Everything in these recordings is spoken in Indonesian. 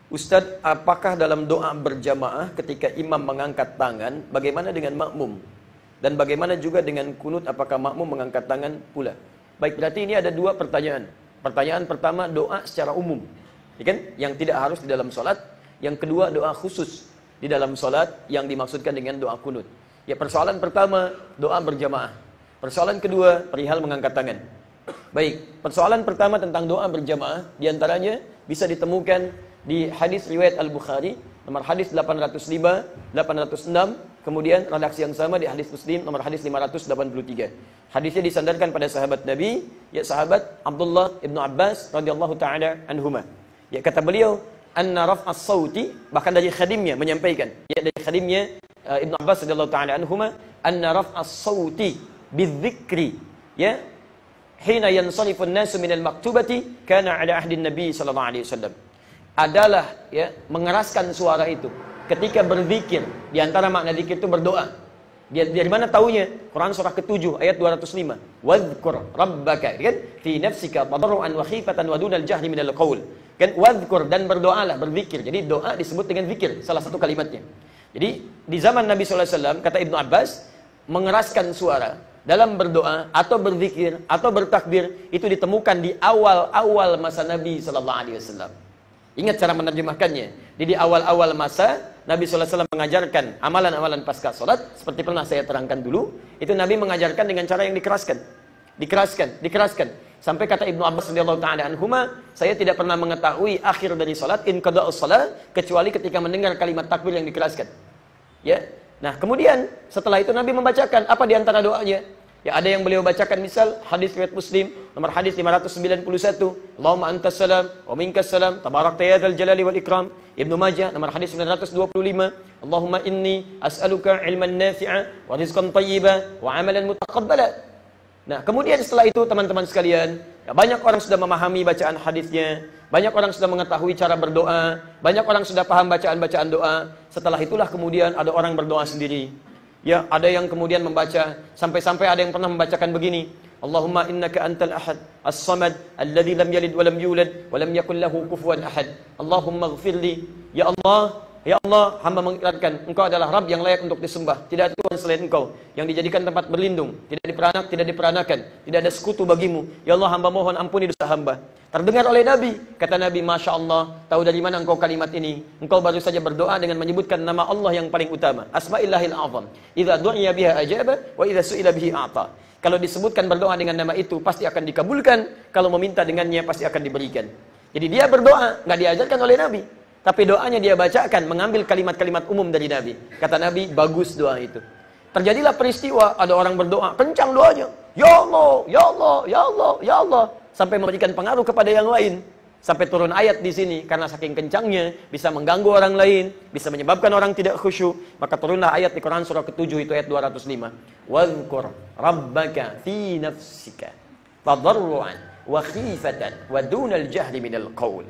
Ustadz, apakah dalam doa berjamaah ketika imam mengangkat tangan, bagaimana dengan makmum? Dan bagaimana juga dengan kunut, apakah makmum mengangkat tangan pula? Baik, berarti ini ada dua pertanyaan. Pertanyaan pertama, doa secara umum, ya kan? Yang tidak harus di dalam sholat. Yang kedua, doa khusus di dalam sholat yang dimaksudkan dengan doa kunut. Ya, persoalan pertama, doa berjamaah. Persoalan kedua, perihal mengangkat tangan. Baik, persoalan pertama tentang doa berjamaah, diantaranya bisa ditemukan di hadis riwayat Al-Bukhari, nomor hadis 805, 806, kemudian redaksi yang sama di hadis Muslim, nomor hadis 583. Hadisnya disandarkan pada sahabat Nabi, ya sahabat Abdullah ibnu Abbas radhiyallahu taala anhuma. Ya, kata beliau, anna raf'as sauti, bahkan dari khadimnya menyampaikan, ya dari khadimnya Ibnu Abbas radhiyallahu taala anhuma, anna raf'as sauti bidzikri, ya hina yansarifu an-nasu minal maktubati kana ala ahdi Nabi sallallahu alaihi wasallam, adalah ya mengeraskan suara itu ketika berzikir. Di antara makna zikir itu berdoa. Dari mana taunya? Quran surah ke-7 ayat 205. Wadhkur rabbaka, kan? Fi nafsika tadarruan wa khifatan wa dunal jahri minal qaul. Kan wadhkur, dan berdoalah, berzikir. Jadi doa disebut dengan zikir, salah satu kalimatnya. Jadi di zaman Nabi sallallahu alaihi wasallam, kata Ibnu Abbas, mengeraskan suara dalam berdoa atau berzikir atau bertakbir itu ditemukan di awal-awal masa Nabi sallallahu alaihi wasallam. Ingat cara menerjemahkannya. Di awal-awal masa Nabi SAW mengajarkan amalan-amalan pasca sholat, seperti pernah saya terangkan dulu, itu Nabi mengajarkan dengan cara yang dikeraskan. Dikeraskan. Sampai kata Ibnu Abbas radhiyallahu taala anhuma, saya tidak pernah mengetahui akhir dari sholat, in qada'us shalah, kecuali ketika mendengar kalimat takbir yang dikeraskan. Ya. Nah, kemudian setelah itu Nabi membacakan apa di antara doanya? Ya, ada yang beliau bacakan, misal hadis riwayat Muslim nomor hadis 591, Allahumma antas salam wa minkas salam tabarakta ya dzal jalali wal ikram. Ibnu Majah nomor hadis 925, Allahumma inni as'aluka ilman nafi'a wa rizqan thayyiba wa amalan mutaqabbala. Nah, kemudian setelah itu teman-teman sekalian, ya, banyak orang sudah memahami bacaan hadisnya, banyak orang sudah mengetahui cara berdoa, banyak orang sudah paham bacaan-bacaan doa. Setelah itulah kemudian ada orang berdoa sendiri. Ya, ada yang kemudian membaca, sampai-sampai ada yang pernah membacakan begini, Allahumma innaka antal ahad, as-samad, alladhi lam yalid wa lam yulad, wa lam yakul lahu kufuwan ahad. Allahumma ghfirli, ya Allah, hamba mengikrarkan, Engkau adalah Rabb yang layak untuk disembah. Tidak ada Tuhan selain Engkau, yang dijadikan tempat berlindung, tidak diperanak, tidak diperanakan, tidak ada sekutu bagimu. Ya Allah, hamba mohon ampuni dosa hamba. Terdengar oleh Nabi, kata Nabi, Masya Allah, tahu dari mana engkau kalimat ini? Engkau baru saja berdoa dengan menyebutkan nama Allah yang paling utama, Asma'illahil A'zam. Idza du'iya biha ajaba, wa idza su'ila bihi a'ta. Kalau disebutkan berdoa dengan nama itu, pasti akan dikabulkan. Kalau meminta dengannya, pasti akan diberikan. Jadi dia berdoa, nggak diajarkan oleh Nabi. Tapi doanya dia bacakan, mengambil kalimat-kalimat umum dari Nabi. Kata Nabi, bagus doa itu. Terjadilah peristiwa, ada orang berdoa, kencang doanya. Ya Allah, Ya Allah, Ya Allah, Ya Allah. Sampai memberikan pengaruh kepada yang lain. Sampai turun ayat di sini, karena saking kencangnya, bisa mengganggu orang lain, bisa menyebabkan orang tidak khusyuk. Maka turunlah ayat di Quran surah ke-7, itu ayat 205. Wadhkur rabbaka fi nafsika tadarruan wa khifatan wa dunal jahri minal qaul.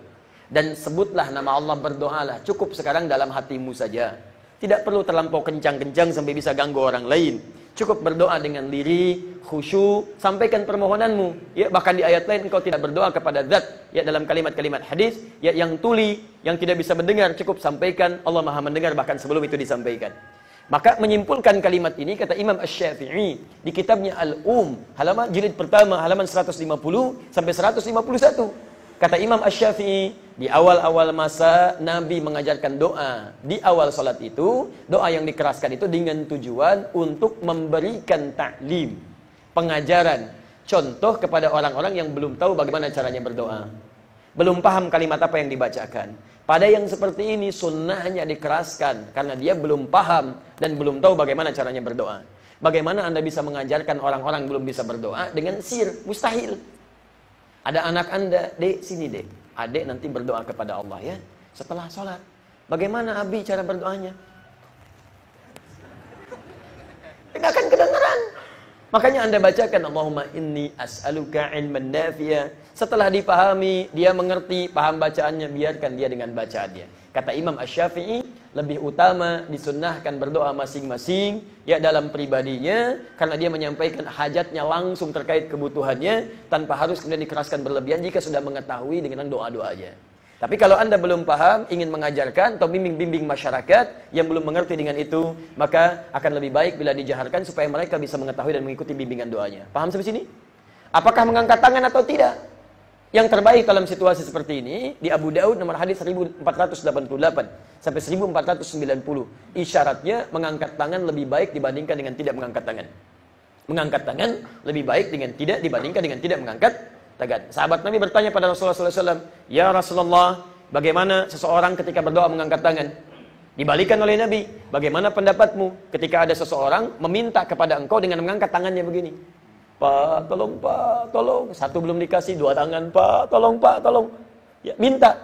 Dan sebutlah nama Allah, berdoalah, cukup sekarang dalam hatimu saja. Tidak perlu terlampau kencang-kencang sampai bisa ganggu orang lain. Cukup berdoa dengan lirih, khusyuk, sampaikan permohonanmu. Ya, bahkan di ayat lain engkau tidak berdoa kepada zat, ya dalam kalimat-kalimat hadis, ya yang tuli, yang tidak bisa mendengar, cukup sampaikan, Allah Maha mendengar bahkan sebelum itu disampaikan. Maka menyimpulkan kalimat ini, kata Imam Asy-Syafi'i di kitabnya halaman jilid pertama, halaman 150 sampai 151. Kata Imam Asy-Syafi'i, di awal-awal masa Nabi mengajarkan doa di awal salat itu, doa yang dikeraskan itu dengan tujuan untuk memberikan taklim, pengajaran, contoh kepada orang-orang yang belum tahu bagaimana caranya berdoa, belum paham kalimat apa yang dibacakan. Pada yang seperti ini sunnahnya dikeraskan karena dia belum paham dan belum tahu bagaimana caranya berdoa. Bagaimana Anda bisa mengajarkan orang-orang belum bisa berdoa dengan sir? Mustahil. Ada anak Anda, Dek, sini Dek. Adek nanti berdoa kepada Allah ya setelah sholat. Bagaimana Abi cara berdoanya? Tidak akan kedengaran. Makanya Anda bacakan Allahumma inni as'aluka ilman nafi'a. Setelah dipahami, dia mengerti, paham bacaannya, biarkan dia dengan bacaannya. Kata Imam Asy-Syafi'i, lebih utama disunnahkan berdoa masing-masing ya dalam pribadinya, karena dia menyampaikan hajatnya langsung terkait kebutuhannya tanpa harus kemudian dikeraskan berlebihan jika sudah mengetahui dengan doa-doanya. Tapi kalau Anda belum paham, ingin mengajarkan atau bimbing-bimbing masyarakat yang belum mengerti dengan itu, maka akan lebih baik bila dijaharkan supaya mereka bisa mengetahui dan mengikuti bimbingan doanya. Paham sampai sini? Apakah mengangkat tangan atau tidak? Yang terbaik dalam situasi seperti ini, di Abu Daud nomor hadis 1488 sampai 1490. Isyaratnya mengangkat tangan lebih baik dibandingkan dengan tidak mengangkat tangan. Mengangkat tangan lebih baik dengan tidak dibandingkan dengan tidak mengangkat tangan. Sahabat Nabi bertanya pada Rasulullah SAW, "Ya Rasulullah, bagaimana seseorang ketika berdoa mengangkat tangan?" Dibalikan oleh Nabi, "Bagaimana pendapatmu ketika ada seseorang meminta kepada engkau dengan mengangkat tangannya begini? Pak, tolong. Satu belum dikasih, dua tangan, Pak, tolong. Ya, minta.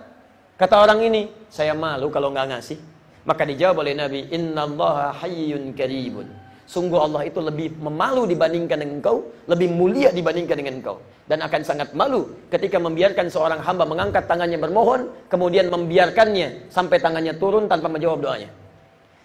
Kata orang ini, saya malu kalau nggak ngasih. Maka dijawab oleh Nabi, Innallaha hayyun karibun. Sungguh Allah itu lebih memalu dibandingkan dengan engkau, lebih mulia dibandingkan dengan engkau. Dan akan sangat malu ketika membiarkan seorang hamba mengangkat tangannya bermohon, kemudian membiarkannya sampai tangannya turun tanpa menjawab doanya.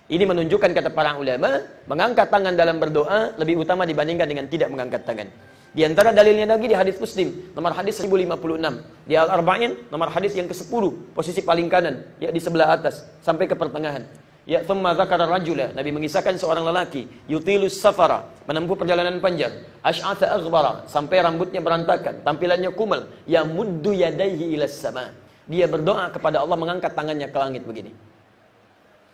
Ini menunjukkan kata para ulama, mengangkat tangan dalam berdoa lebih utama dibandingkan dengan tidak mengangkat tangan. Di antara dalilnya lagi di hadis Muslim, nomor hadis 1056. Di Al-Arba'in, nomor hadis yang ke-10, posisi paling kanan, ya di sebelah atas, sampai ke pertengahan. Ya, thumma dzakara rajula, Nabi mengisahkan seorang lelaki, yutilus safara, menempuh perjalanan panjang, asy'atha aghbara, sampai rambutnya berantakan, tampilannya kumal, yamuddu yadayhi ilas sama. Dia berdoa kepada Allah mengangkat tangannya ke langit begini.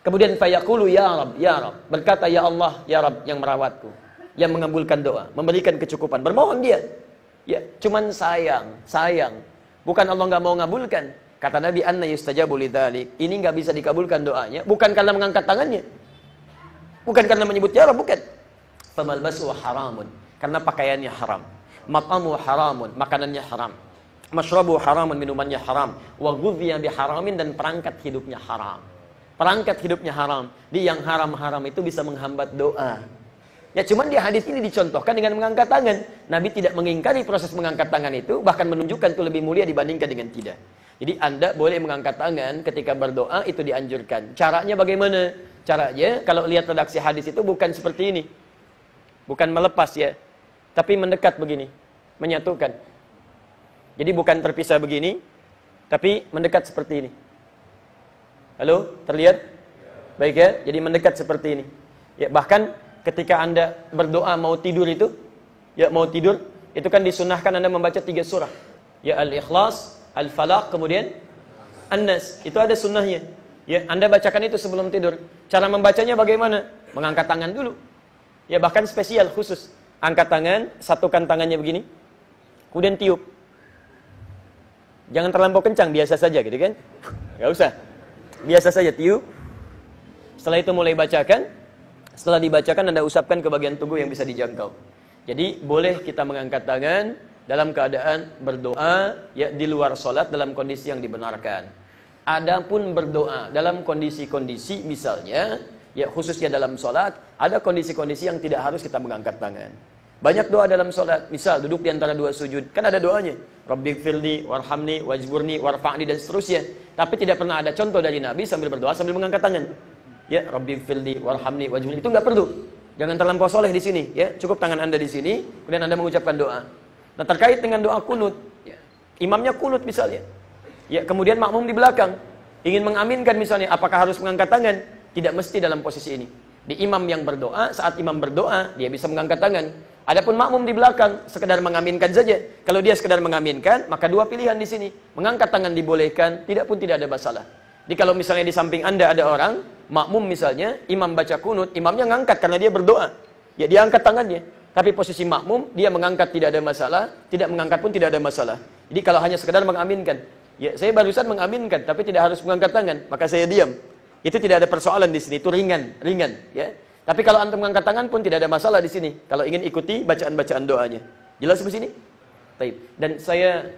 Kemudian fayaqulu ya Rab, berkata ya Allah, ya Rab yang merawatku, yang mengabulkan doa, memberikan kecukupan, bermohon dia. Ya, cuman sayang, bukan Allah nggak mau ngabulkan. Kata Nabi, anna yustajabu lidzalik. Ini nggak bisa dikabulkan doanya, bukan karena mengangkat tangannya, bukan karena menyebut ya Rab, bukan. Famalbasu haramun, karena pakaiannya haram. Mat'amu haramun, makanannya haram. Mashrabu haramun, minumannya haram. Wa ghudhiya biharamin, dan perangkat hidupnya haram. Perangkat hidupnya haram. Di yang haram-haram itu bisa menghambat doa. Ya, cuman di hadis ini dicontohkan dengan mengangkat tangan. Nabi tidak mengingkari proses mengangkat tangan itu, bahkan menunjukkan itu lebih mulia dibandingkan dengan tidak. Jadi Anda boleh mengangkat tangan ketika berdoa, itu dianjurkan. Caranya bagaimana? Caranya, kalau lihat redaksi hadis itu bukan seperti ini. Bukan melepas ya, tapi mendekat begini, menyatukan. Jadi bukan terpisah begini, tapi mendekat seperti ini. Halo, terlihat? Baik ya, jadi mendekat seperti ini. Ya, bahkan ketika Anda berdoa mau tidur itu, itu kan disunahkan Anda membaca 3 surah. Ya, Al-Ikhlas, Al-Falaq, kemudian An-Nas. Itu ada sunnahnya. Ya, Anda bacakan itu sebelum tidur. Cara membacanya bagaimana? Mengangkat tangan dulu. Ya, bahkan spesial khusus. Angkat tangan, satukan tangannya begini. Kemudian tiup. Jangan terlampau kencang, biasa saja gitu kan? Enggak usah. Biasa saja tiup. Setelah itu mulai bacakan. Setelah dibacakan Anda usapkan ke bagian tubuh yang bisa dijangkau. Jadi boleh kita mengangkat tangan dalam keadaan berdoa ya di luar sholat dalam kondisi yang dibenarkan. Adapun berdoa dalam kondisi-kondisi misalnya ya khususnya dalam sholat, ada kondisi-kondisi yang tidak harus kita mengangkat tangan. Banyak doa dalam sholat, misal duduk di antara 2 sujud, kan ada doanya, Rabbighfirli, warhamni, wajburni, warfa'ni, dan seterusnya. Tapi tidak pernah ada contoh dari Nabi sambil berdoa sambil mengangkat tangan. Ya, Rabbighfirli, warhamni, wajburni, itu nggak perlu. Jangan terlampau soleh di sini. Ya, cukup tangan Anda di sini, kemudian Anda mengucapkan doa. Nah, terkait dengan doa kunut, ya, imamnya kunut misalnya. Ya, kemudian makmum di belakang ingin mengaminkan misalnya, apakah harus mengangkat tangan? Tidak mesti dalam posisi ini. Di imam yang berdoa, saat imam berdoa, dia bisa mengangkat tangan. Adapun makmum di belakang sekedar mengaminkan saja. Kalau dia sekedar mengaminkan, maka 2 pilihan di sini. Mengangkat tangan dibolehkan, tidak pun tidak ada masalah. Jadi kalau misalnya di samping Anda ada orang, makmum misalnya, imam baca kunut, imamnya ngangkat karena dia berdoa. Ya, dia angkat tangannya. Tapi posisi makmum, dia mengangkat tidak ada masalah, tidak mengangkat pun tidak ada masalah. Jadi kalau hanya sekedar mengaminkan, ya saya barusan mengaminkan, tapi tidak harus mengangkat tangan, maka saya diam. Itu tidak ada persoalan di sini, itu ringan, ya. Tapi kalau antum mengangkat tangan pun tidak ada masalah di sini. Kalau ingin ikuti bacaan-bacaan doanya. Jelas di sini? Baik. Dan saya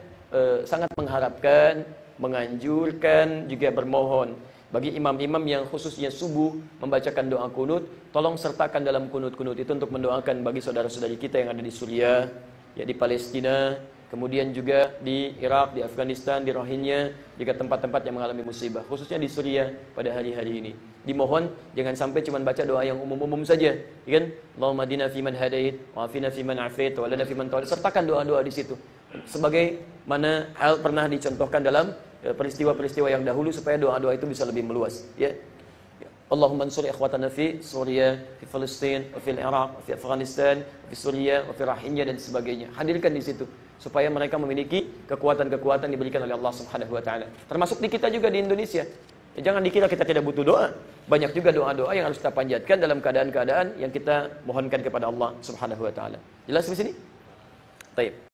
sangat mengharapkan, menganjurkan, juga bermohon bagi imam-imam yang khususnya subuh membacakan doa kunut, tolong sertakan dalam kunut-kunut itu untuk mendoakan bagi saudara-saudari kita yang ada di Suriah, ya di Palestina, kemudian juga di Irak, di Afghanistan, di Rohingya, juga tempat-tempat yang mengalami musibah, khususnya di Suriah pada hari-hari ini. Dimohon jangan sampai cuma baca doa yang umum-umum saja, ya kan? Allahumma hadina fiman hadait, wa afina fiman afait, wa lana fiman tawallait. Sertakan doa-doa di situ. Sebagai mana hal pernah dicontohkan dalam peristiwa-peristiwa yang dahulu supaya doa-doa itu bisa lebih meluas, ya. Allahumma ansur ikhwatana fi Suriah, fi Palestin, fi Iraq, fi Afghanistan, fi Suriah, fi Rohingya dan sebagainya. Hadirkan di situ supaya mereka memiliki kekuatan-kekuatan diberikan oleh Allah Subhanahu wa taala. Termasuk di kita juga di Indonesia. Ya, jangan dikira kita tidak butuh doa. Banyak juga doa-doa yang harus kita panjatkan dalam keadaan-keadaan yang kita mohonkan kepada Allah Subhanahu wa taala. Jelas di sini? Baik.